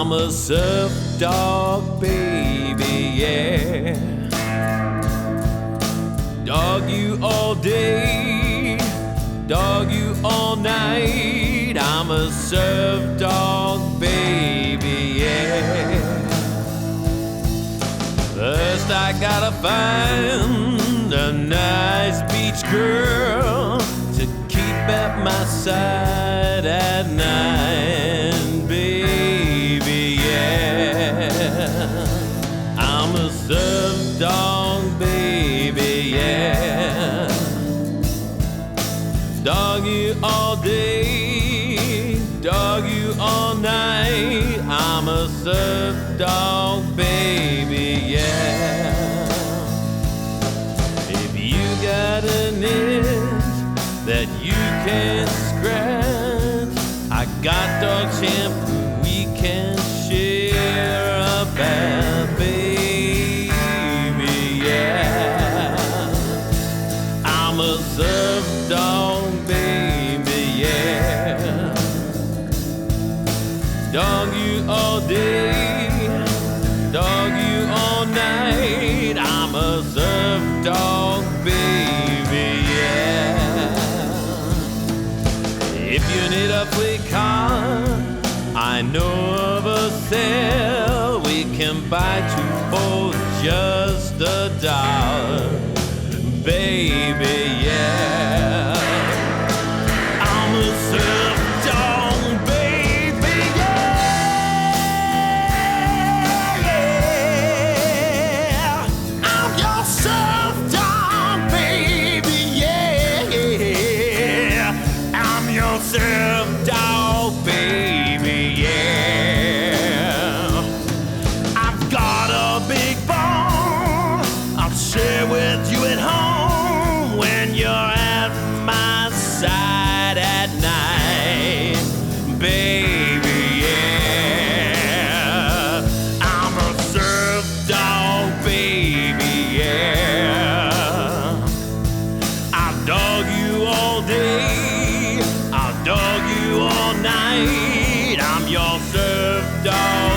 I'm a surf dog, baby, yeah. Dog you all day, dog you all night. I'm a surf dog, baby, yeah. First I gotta find a nice beach girl to keep at my side at night, baby, yeah. I'm a surf dog, baby, yeah. Dog you all day, dog you all night. I'm a surf dog, baby, yeah. If you got an itch that you can't scratch, I got dog shampoo we can share a bath, baby, yeah. I'm a surf dog, baby, yeah. Dog you all day, dog you all night. I'm a surf dog, baby, yeah. If you need a free car, I know of a sale. We can buy two for just $1, baby, yeah. I'm a surf dog, baby, yeah. I'm your surf dog, baby, yeah. I'm your surf dog, baby, yeah. I've got a big bone I'll share with you at home when you're at my side at night, baby, yeah. I'm a surf dog, baby, yeah. I'll dog you all day, I'll dog you all night. I'm your surf dog,